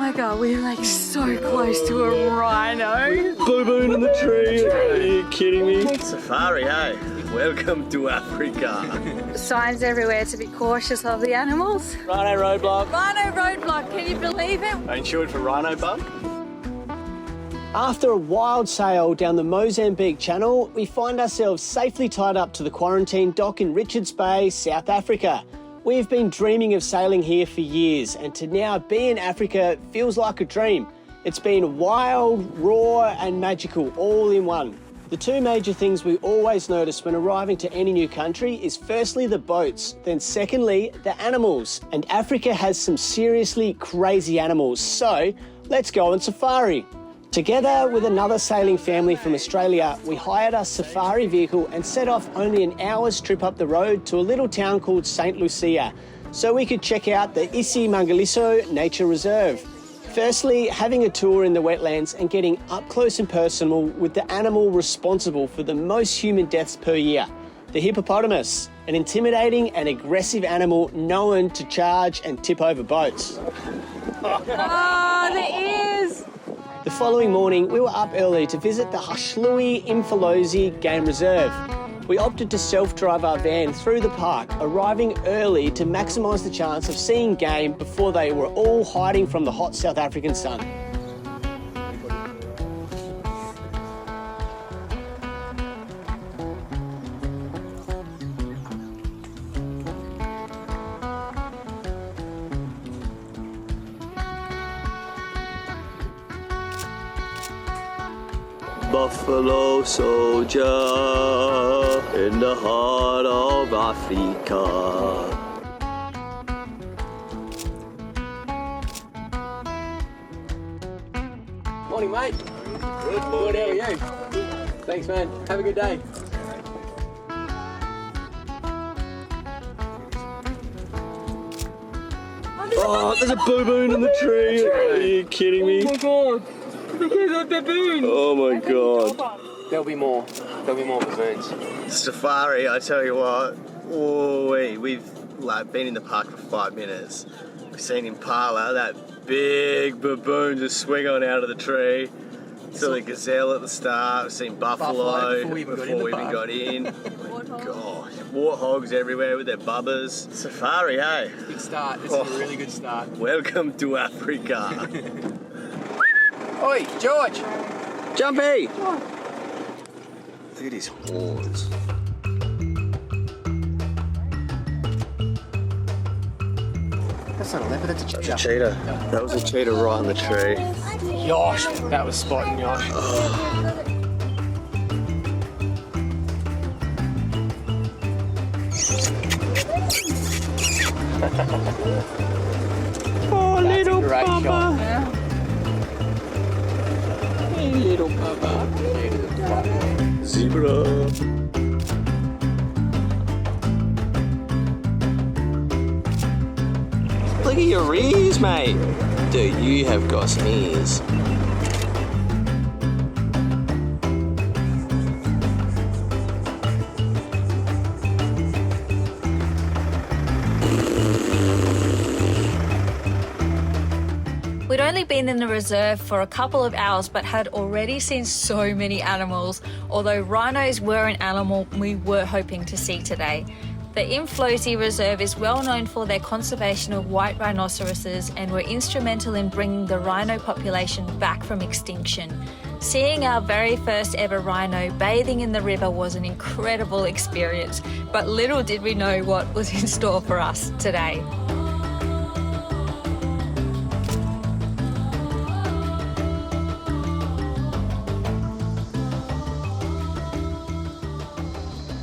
my god, we're like so close to a rhino. Baboon in the tree. Are you kidding me? Safari, hey? Welcome to Africa. Signs everywhere to be cautious of the animals. Rhino roadblock. Rhino roadblock, can you believe it? Insured for rhino bump. After a wild sail down the Mozambique Channel, we find ourselves safely tied up to the quarantine dock in Richards Bay, South Africa. We've been dreaming of sailing here for years, and to now be in Africa feels like a dream. It's been wild, raw and magical all in one. The two major things we always notice when arriving to any new country is firstly the boats, then secondly the animals. And Africa has some seriously crazy animals, so let's go on safari. Together with another sailing family from Australia, we hired a safari vehicle and set off only an hour's trip up the road to a little town called St. Lucia, so we could check out the Isimangaliso Nature Reserve. Firstly, having a tour in the wetlands and getting up close and personal with the animal responsible for the most human deaths per year, the hippopotamus, an intimidating and aggressive animal known to charge and tip over boats. Oh, the ears! The following morning, we were up early to visit the Hluhluwe Imfolozi Game Reserve. We opted to self-drive our van through the park, arriving early to maximise the chance of seeing game before they were all hiding from the hot South African sun. Buffalo soldier in the heart of Africa. Morning, mate. Good morning. How are you? Thanks, man. Have a good day. Oh, there's a baboon in the tree. Are you kidding me? Oh my god. There's a baboon. Oh my god. There'll be more. There'll be more baboons. Safari, I tell you what. We've been in the park for 5 minutes. We've seen Impala, that big baboon, just swing on out of the tree. Saw the gazelle at the start. We've seen buffalo before we even got in. Gosh, warthogs everywhere with their bubbers. Safari, hey? Good start. This is a really good start. Welcome to Africa. Oi, George! Jumpy! Look at his horns. That's not a leopard, that's a cheetah. Cheetah. That was a cheetah right on the tree. Yosh! That was spotting Yosh. Oh, little Great Bubba. shot. Hey, little Bubba. Zebra. Look at your ears, mate. Dude, you have got some ears. We'd only been in the reserve for a couple of hours but had already seen so many animals, although rhinos were an animal we were hoping to see today. The Imfolozi Reserve is well known for their conservation of white rhinoceroses and were instrumental in bringing the rhino population back from extinction. Seeing our very first ever rhino bathing in the river was an incredible experience, but little did we know what was in store for us today.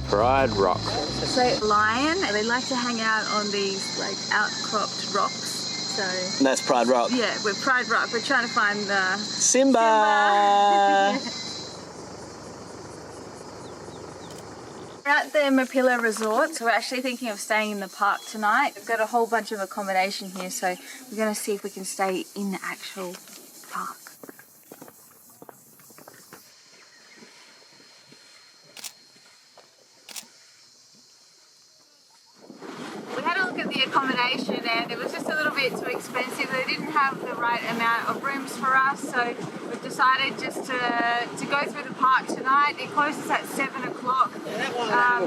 Pride Rock. So lion, they like to hang out on these like outcropped rocks. So And that's Pride Rock. yeah, we're Pride Rock. We're trying to find the Simba! We're at the Mapilla Resort, so we're actually thinking of staying in the park tonight. We've got a whole bunch of accommodation here, so we're going to see if we can stay in the actual park. We had a look at the accommodation and it was just a little bit too expensive. They didn't have the right amount of rooms for us, so we've decided just to go through the park tonight. It closes at 7 o'clock.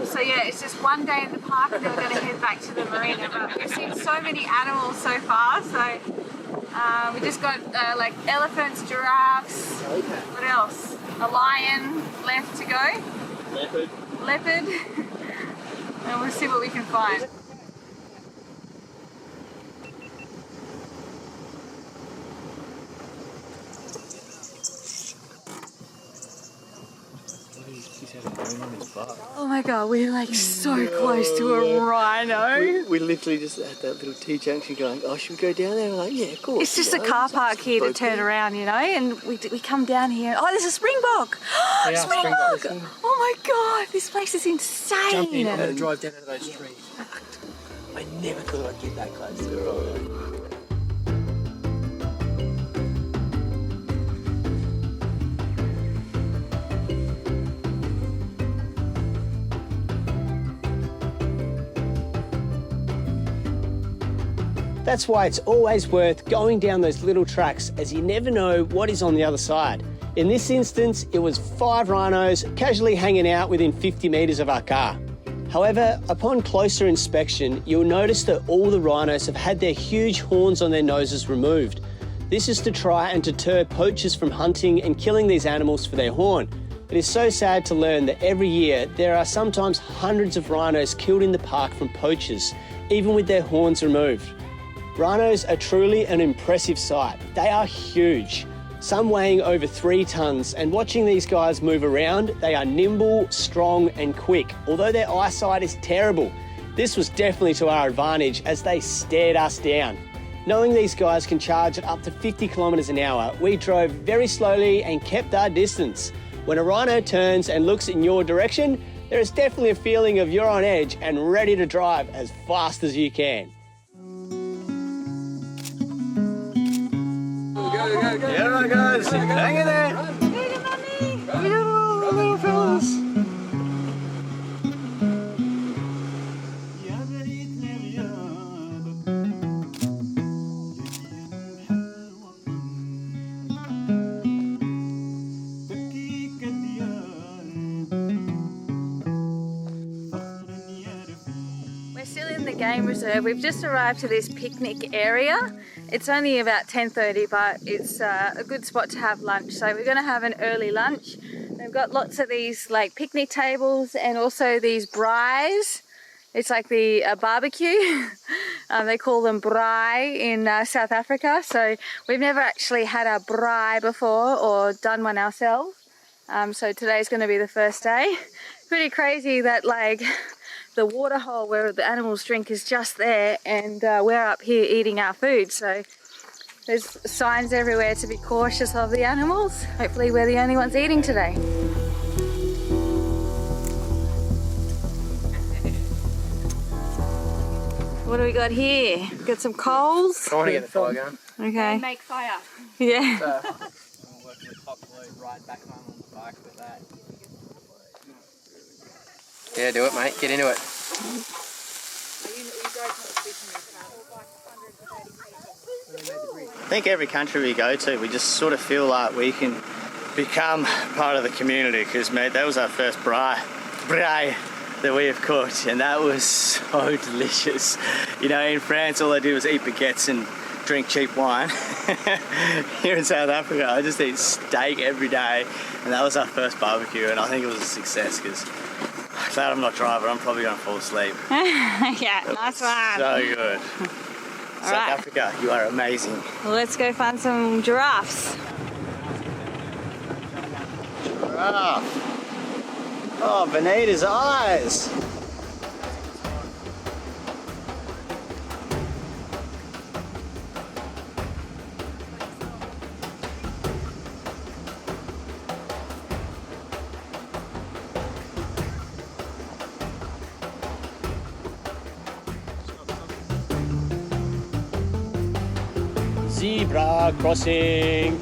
So yeah, it's just one day in the park and then we're going to head back to the marina. But we've seen so many animals so far, so we just got like elephants, giraffes, what else? A lion left to go. Leopard. And we'll see what we can find. Oh my god, we're like so close to a rhino. We literally just at that little T-junction going, oh, should we go down there? We're like, yeah, of course. It's just a car park here to turn around, you know, and we come down here. Oh, there's a springbok. Yeah, springbok. Oh my god, this place is insane. Jump in, I'm going to drive down into those trees. I never thought I'd get that close to a rhino. That's why it's always worth going down those little tracks, as you never know what is on the other side. In this instance, it was 5 rhinos casually hanging out within 50 metres of our car. However, upon closer inspection, you'll notice that all the rhinos have had their huge horns on their noses removed. This is to try and deter poachers from hunting and killing these animals for their horn. It is so sad to learn that every year there are sometimes hundreds of rhinos killed in the park from poachers, even with their horns removed. Rhinos are truly an impressive sight. They are huge, some weighing over 3 tonnes, and watching these guys move around, they are nimble, strong and quick, although their eyesight is terrible. This was definitely to our advantage as they stared us down. Knowing these guys can charge at up to 50 kilometres an hour, we drove very slowly and kept our distance. When a rhino turns and looks in your direction, there is definitely a feeling of you're on edge and ready to drive as fast as you can. Go. Yeah, right, guys. Hang in there. Little fellas. We're still in the game reserve. We've just arrived to this picnic area. It's only about 10:30, but it's a good spot to have lunch. So we're going to have an early lunch. They've got lots of these like picnic tables and also these braais. It's like the barbecue. They call them braai in South Africa. So we've never actually had a braai before or done one ourselves. So today's going to be the first day. Pretty crazy that like the water hole where the animals drink is just there, and we're up here eating our food. So there's signs everywhere to be cautious of the animals. Hopefully we're the only ones eating today. What do we got here? Got some coals. I want to get the fire going. Okay. Make fire. Yeah. I'm working with hot glue right back home on the bike with that. Yeah, do it, mate. Get into it. I think every country we go to, we just sort of feel like we can become part of the community, because, mate, that was our first braai that we have cooked, and that was so delicious. You know, in France, all I did was eat baguettes and drink cheap wine. Here in South Africa, I just eat steak every day, and that was our first barbecue, and I think it was a success, because glad I'm not driving. I'm probably going to fall asleep. Yeah, nice one. So good. South Africa, you are amazing. Well, let's go find some giraffes. Giraffe. Oh, Benita's eyes. Zebra crossing.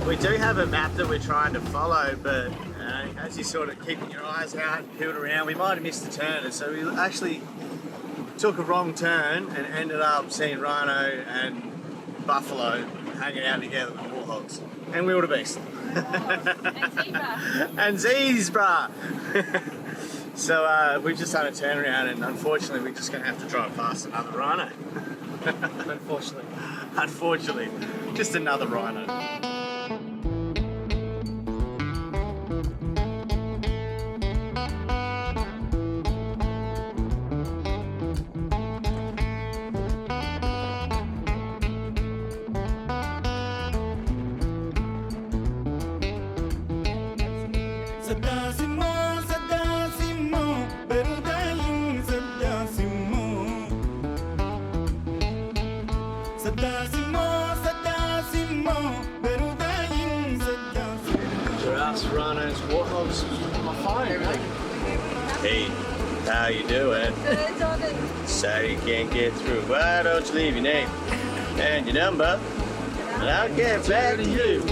We do have a map that we're trying to follow, but as you're sort of keeping your eyes out and peeled around, we might have missed a turn, and so we actually took a wrong turn and ended up seeing Rhino and Buffalo hanging out together with warthogs and wildebeest. And zebra. So we've just done a turnaround, and unfortunately we're just going to have to drive past another rhino. Unfortunately, just another rhino. Giraffes, rhinos, warthogs on my phone, mate. Hey, how you doing? Good, Jordan. Sorry you can't get through. Why don't you leave your name and your number, and I'll get back to you.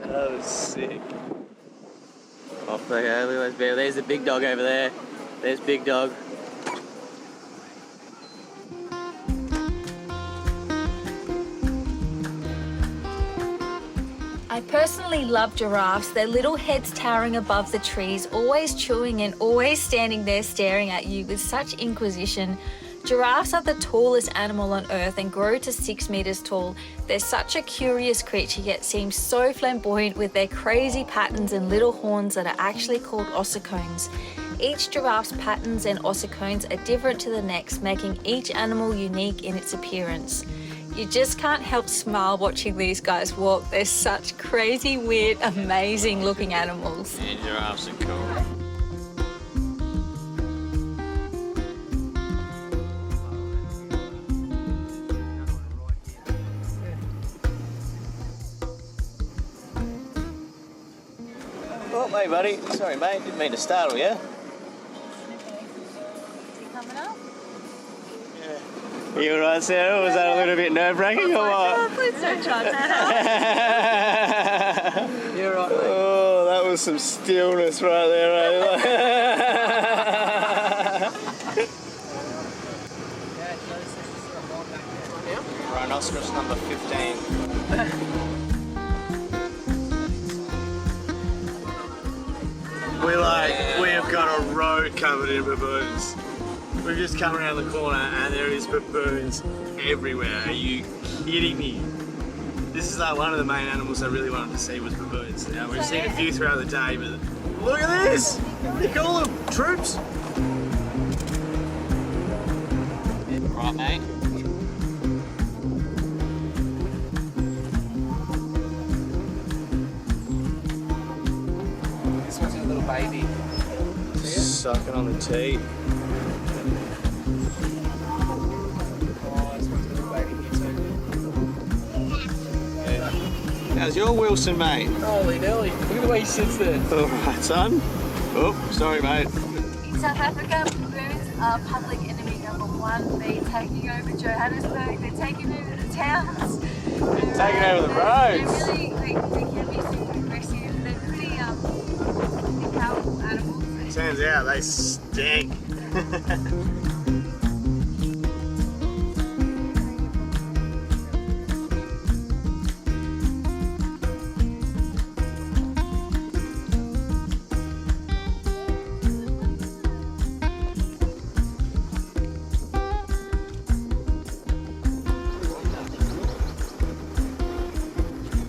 That was sick. Off they go, look at those bears. There's the big dog over there. There's big dog. I personally love giraffes. Their little heads towering above the trees, always chewing and always standing there staring at you with such inquisition. Giraffes are the tallest animal on earth and grow to 6 meters tall. They're such a curious creature, yet seem so flamboyant with their crazy patterns and little horns that are actually called ossicones. Each giraffe's patterns and ossicones are different to the next, making each animal unique in its appearance. You just can't help smile watching these guys walk. They're such crazy, weird, amazing looking animals. Yeah, giraffes are cool. Oh, hey buddy. Sorry mate, didn't mean to startle you. Is he coming up? You alright, Sarah? Was that a little bit nerve-wracking or what? Oh, please don't try that. You're right, mate. Oh, that was some stillness right there, eh? Rhinoceros number 15. We've got a road covered in baboons. We've just come around the corner and there is baboons everywhere. Are you kidding me? This is like one of the main animals I really wanted to see was baboons. Now, we've seen a few throughout the day, but look at this! You call them troops? Right, mate. This one's a little baby. Sucking on the teeth. Oh, this one's a little baby here too. How's your Wilson, mate? Holy Nelly, look at the way he sits there. Alright, son. Oh, sorry, mate. In South Africa, baboons are public enemy number one. They're taking over Johannesburg, they're taking over the towns. Taking over the roads. They can be super aggressive. They're pretty powerful animals. Turns out they stink.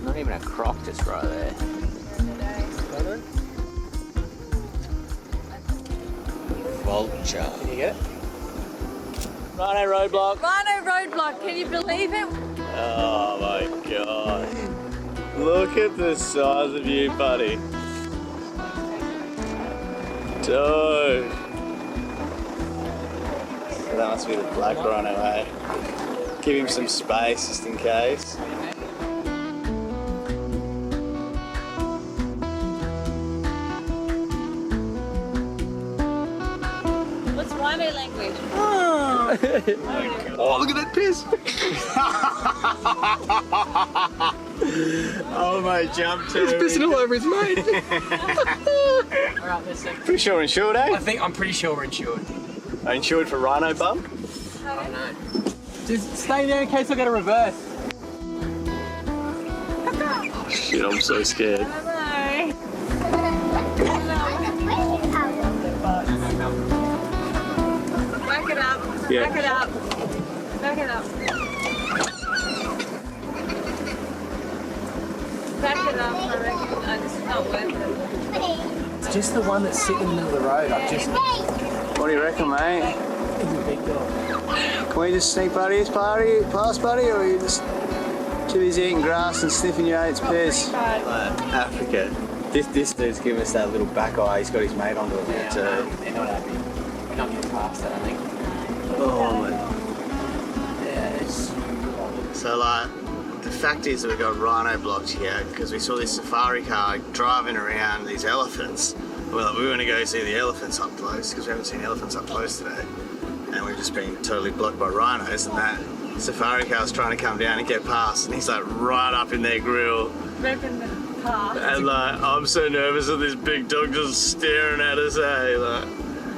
Not even a crocodile right there. Vulture. Can you get it? Rhino roadblock. Rhino roadblock, can you believe it? Oh my god. Look at the size of you, buddy. Dude. So that must be the black rhino, eh? Give him some space just in case. What's rhino language? Oh, look at that piss! Oh, mate, jump too. He's pissing all over his mate. Alright, let's see. Pretty sure insured, eh? I'm pretty sure we're insured. Are insured for rhino bump? I don't know. Just stay there in case I got a reverse. Oh shit, I'm so scared. Back it up. Yeah. Back it up. Back it up. Back it up, I reckon. No, this is not worth it. It's just the one that's sitting in the middle of the road. What do you reckon, mate? He's a big dog. Can we just sneak past, buddy, or are you just too busy eating grass and sniffing your mate's piss? Africa. This dude's giving us that little back eye. He's got his mate onto it there too. They're not happy. We're not getting past that, I think. Oh, man. Yeah, it's... So, like, the fact is that we got rhino blocked here because we saw this safari car driving around these elephants. We're like, we want to go see the elephants up close because we haven't seen elephants up close today. And we've just been totally blocked by rhinos, and that safari car's trying to come down and get past, and he's like right up in their grill. Ripping the car. And like, I'm so nervous of this big dog just staring at us, eh? Like,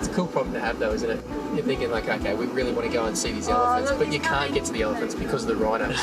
It's a cool problem to have though, isn't it? You're thinking like, okay, we really want to go and see these elephants, look, but you he's can't coming. get to the elephants because of the rhinos.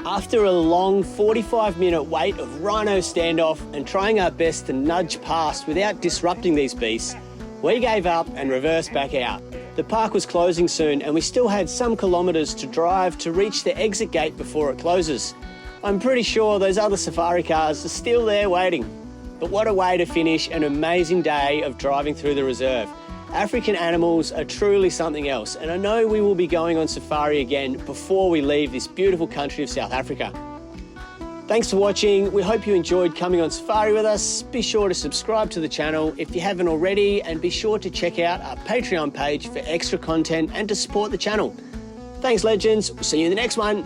After a long 45-minute wait of rhino standoff and trying our best to nudge past without disrupting these beasts, we gave up and reversed back out. The park was closing soon and we still had some kilometres to drive to reach the exit gate before it closes. I'm pretty sure those other safari cars are still there waiting. But what a way to finish an amazing day of driving through the reserve. African animals are truly something else, and I know we will be going on safari again before we leave this beautiful country of South Africa. Thanks for watching. We hope you enjoyed coming on safari with us. Be sure to subscribe to the channel if you haven't already, and be sure to check out our Patreon page for extra content and to support the channel. Thanks, legends. We'll see you in the next one.